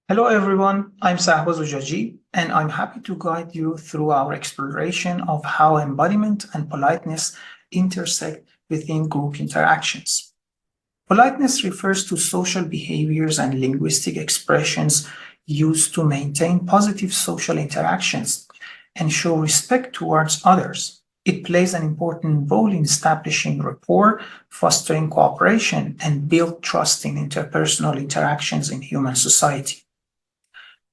Hello everyone, I'm Sahba Zojaji, and I'm happy to guide you through our exploration of how embodiment and politeness intersect within group interactions. Politeness refers to social behaviors and linguistic expressions used to maintain positive social interactions and show respect towards others. It plays an important role in establishing rapport, fostering cooperation, and build trust in interpersonal interactions in human society.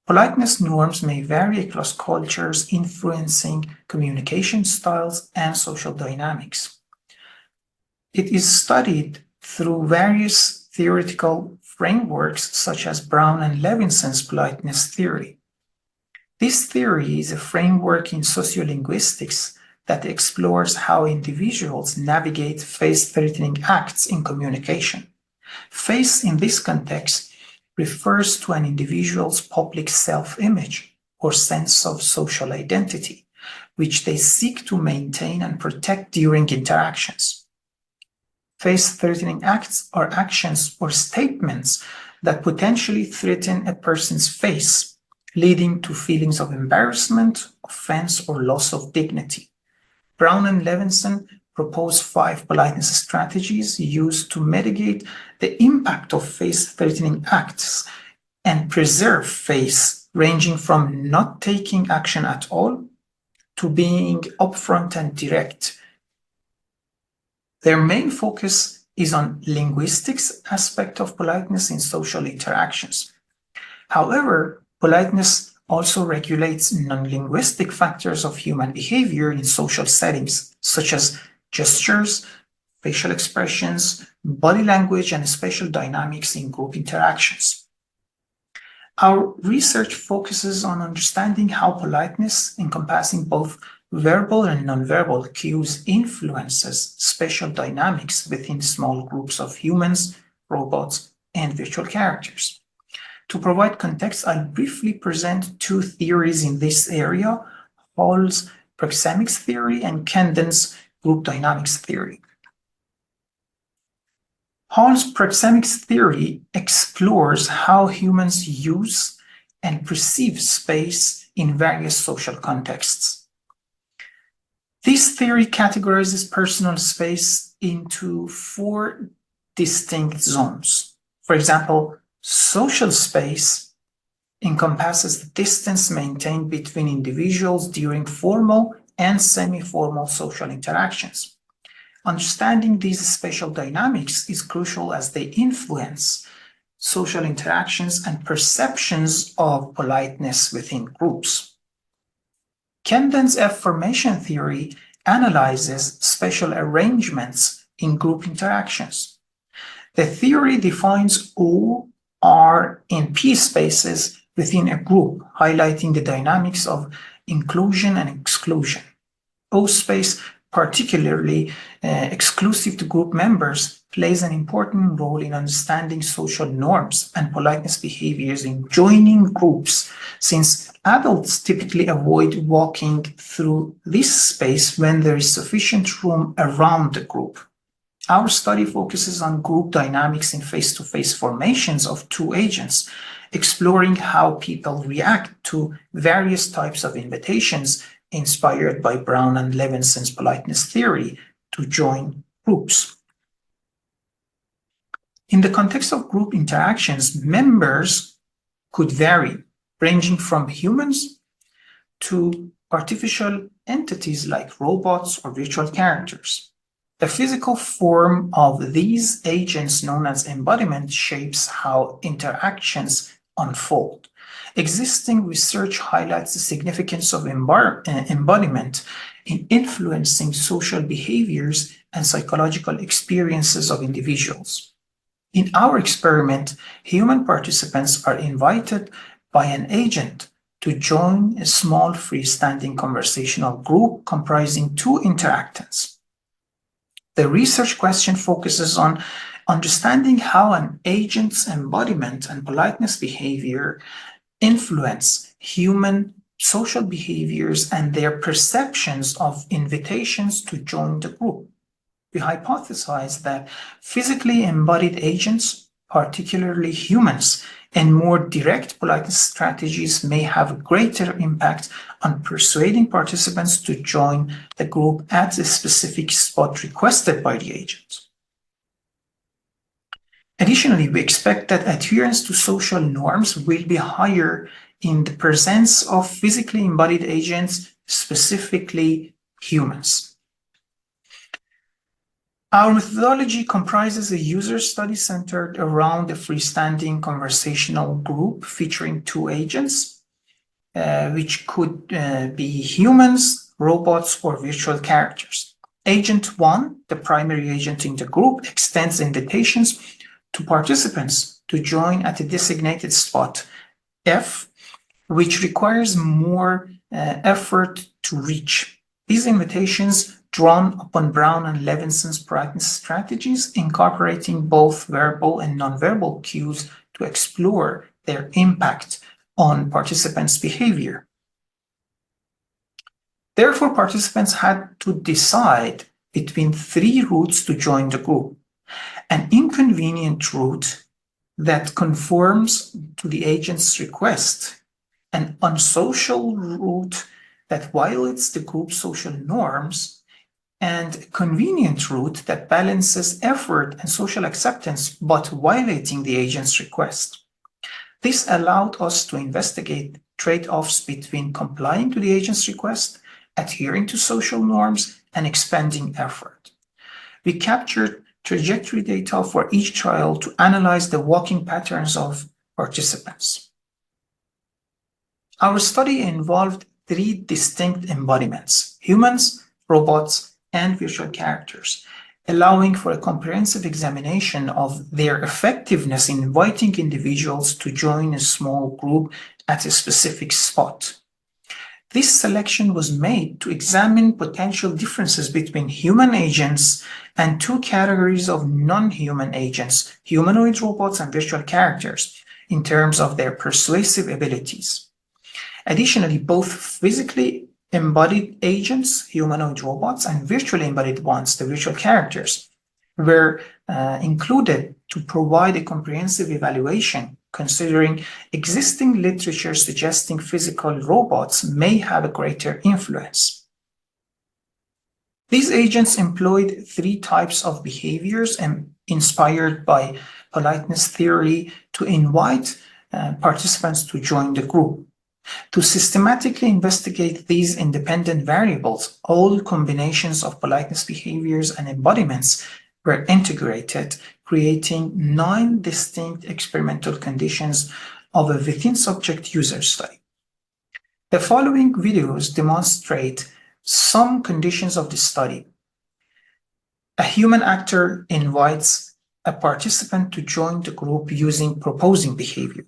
Politeness norms may vary across cultures, influencing communication styles and social dynamics. It is studied through various theoretical frameworks such as Brown and Levinson's politeness theory. This theory is a framework in sociolinguistics that explores how individuals navigate face-threatening acts in communication. Face, in this context, refers to an individual's public self-image or sense of social identity, which they seek to maintain and protect during interactions. Face-threatening acts are actions or statements that potentially threaten a person's face, leading to feelings of embarrassment, offense, or loss of dignity. Brown and Levinson propose 5 politeness strategies used to mitigate the impact of face-threatening acts and preserve face, ranging from not taking action at all to being upfront and direct. Their main focus is on linguistics aspect of politeness in social interactions. However, politeness also regulates non-linguistic factors of human behavior in social settings, such as gestures, facial expressions, body language, and spatial dynamics in group interactions. Our research focuses on understanding how politeness, encompassing both verbal and nonverbal cues, influences spatial dynamics within small groups of humans, robots, and virtual characters. To provide context, I'll briefly present 2 theories in this area, Hall's proxemics theory and Camden's group dynamics theory. Hall's proxemics theory explores how humans use and perceive space in various social contexts. This theory categorizes personal space into 4 distinct zones. For example, social space encompasses the distance maintained between individuals during formal and semi-formal social interactions. Understanding these spatial dynamics is crucial as they influence social interactions and perceptions of politeness within groups. Camden's F-formation theory analyzes spatial arrangements in group interactions. The theory defines O, R, and P spaces within a group, highlighting the dynamics of inclusion and exclusion. O space, particularly exclusive to group members, plays an important role in understanding social norms and politeness behaviors in joining groups, since adults typically avoid walking through this space when there is sufficient room around the group. Our study focuses on group dynamics in face-to-face formations of 2 agents, exploring how people react to various types of invitations inspired by Brown and Levinson's politeness theory to join groups. In the context of group interactions, members could vary, ranging from humans to artificial entities like robots or virtual characters. The physical form of these agents, known as embodiment, shapes how interactions unfold. Existing research highlights the significance of embodiment in influencing social behaviors and psychological experiences of individuals. In our experiment, human participants are invited by an agent to join a small freestanding conversational group comprising 2 interactants. The research question focuses on understanding how an agent's embodiment and politeness behavior influence human social behaviors and their perceptions of invitations to join the group. We hypothesize that physically embodied agents, particularly humans, and more direct politeness strategies may have a greater impact on persuading participants to join the group at the specific spot requested by the agent. Additionally, we expect that adherence to social norms will be higher in the presence of physically embodied agents, specifically humans. Our methodology comprises a user study centered around a freestanding conversational group featuring two agents, which could be humans, robots, or virtual characters. Agent 1, the primary agent in the group, extends invitations to participants to join at a designated spot, F, which requires more effort to reach. These invitations, drawn upon Brown and Levinson's politeness strategies, incorporating both verbal and nonverbal cues to explore their impact on participants' behavior. Therefore, participants had to decide between three routes to join the group: an inconvenient route that conforms to the agent's request, an unsocial route that violates the group's social norms, and a convenient route that balances effort and social acceptance but violating the agent's request. This allowed us to investigate trade-offs between complying to the agent's request, adhering to social norms, and expending effort. We captured trajectory data for each trial to analyze the walking patterns of participants. Our study involved three distinct embodiments: humans, robots, and virtual characters, allowing for a comprehensive examination of their effectiveness in inviting individuals to join a small group at a specific spot. This selection was made to examine potential differences between human agents and two categories of non-human agents, humanoid robots and virtual characters, in terms of their persuasive abilities. Additionally, both physically embodied agents, humanoid robots, and virtually embodied ones, the virtual characters, were included to provide a comprehensive evaluation, considering existing literature suggesting physical robots may have a greater influence. These agents employed three types of behaviors inspired by politeness theory to invite participants to join the group. To systematically investigate these independent variables, all combinations of politeness behaviors and embodiments were integrated, creating 9 distinct experimental conditions of a within-subject user study. The following videos demonstrate some conditions of the study. A human actor invites a participant to join the group using proposing behavior.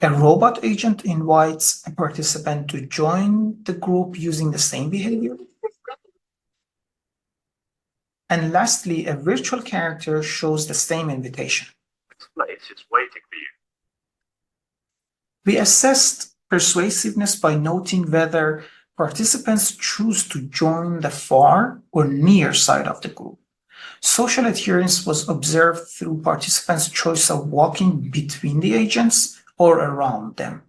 A robot agent invites a participant to join the group using the same behavior. And lastly, a virtual character shows the same invitation. This place is waiting for you. We assessed persuasiveness by noting whether participants choose to join the far or near side of the group. Social adherence was observed through participants' choice of walking between the agents or around them.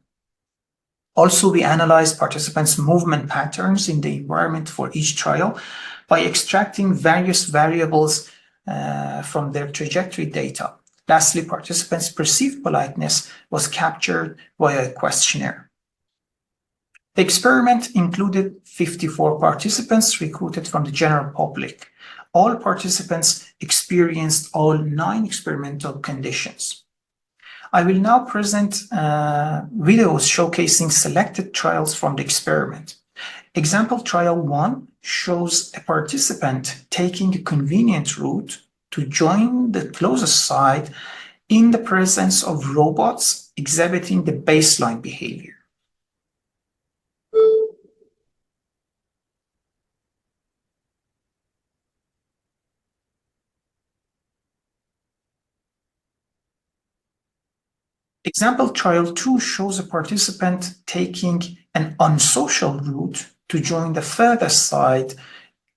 Also, we analyzed participants' movement patterns in the environment for each trial by extracting various variables from their trajectory data. Lastly, participants' perceived politeness was captured via a questionnaire. The experiment included 54 participants recruited from the general public. All participants experienced all 9 experimental conditions. I will now present videos showcasing selected trials from the experiment. Example trial 1 shows a participant taking a convenient route to join the closest side in the presence of robots exhibiting the baseline behavior. Example trial 2 shows a participant taking an unsocial route to join the furthest side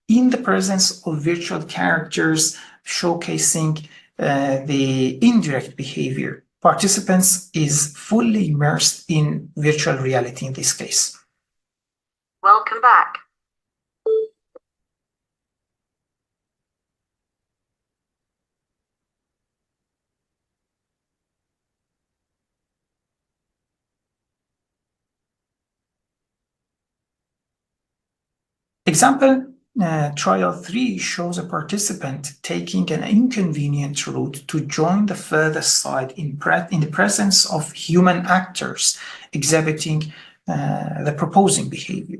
in the presence of virtual characters showcasing the indirect behavior. Participants is fully immersed in virtual reality in this case. Welcome back. Example, trial 3 shows a participant taking an inconvenient route to join the furthest side in the presence of human actors exhibiting the proposing behavior.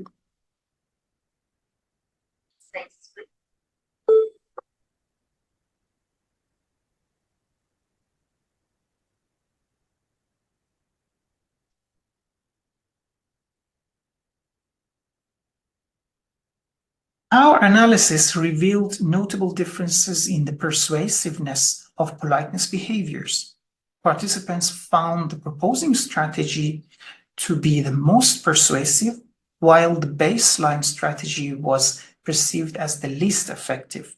Our analysis revealed notable differences in the persuasiveness of politeness behaviors. Participants found the proposing strategy to be the most persuasive, while the baseline strategy was perceived as the least effective.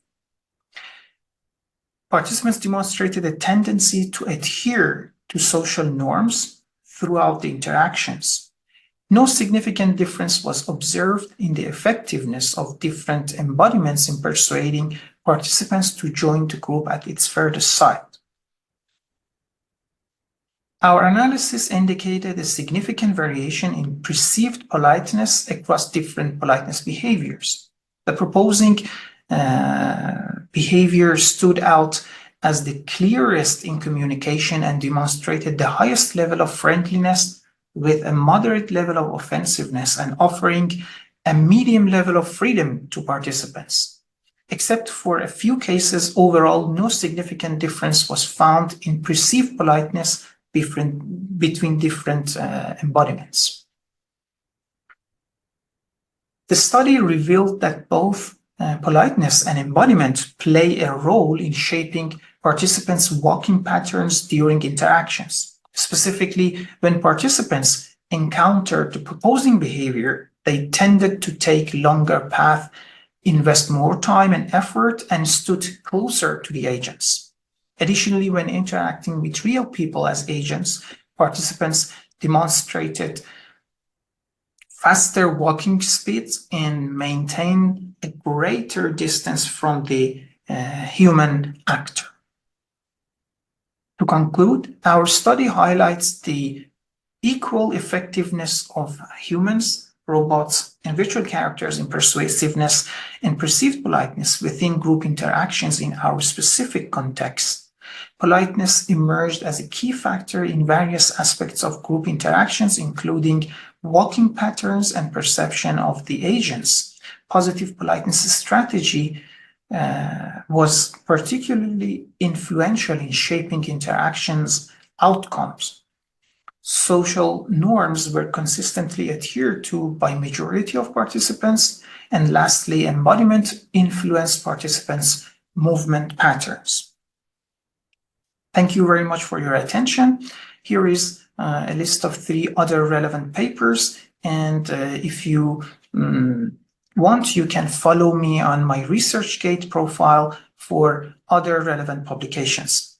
Participants demonstrated a tendency to adhere to social norms throughout the interactions. No significant difference was observed in the effectiveness of different embodiments in persuading participants to join the group at its furthest side. Our analysis indicated a significant variation in perceived politeness across different politeness behaviors. The proposing behavior stood out as the clearest in communication and demonstrated the highest level of friendliness, with a moderate level of offensiveness and offering a medium level of freedom to participants. Except for a few cases, overall, no significant difference was found in perceived politeness between different embodiments. The study revealed that both politeness and embodiment play a role in shaping participants' walking patterns during interactions. Specifically, when participants encountered the proposing behavior, they tended to take longer paths, invest more time and effort, and stood closer to the agents. Additionally, when interacting with real people as agents, participants demonstrated faster walking speeds and maintained a greater distance from the human actor. To conclude, our study highlights the equal effectiveness of humans, robots, and virtual characters in persuasiveness and perceived politeness within group interactions in our specific context. Politeness emerged as a key factor in various aspects of group interactions, including walking patterns and perception of the agents. Positive politeness strategy was particularly influential in shaping interactions outcomes. Social norms were consistently adhered to by majority of participants, and lastly, embodiment influenced participants' movement patterns. Thank you very much for your attention. Here is a list of 3 other relevant papers, and if you want, you can follow me on my ResearchGate profile for other relevant publications.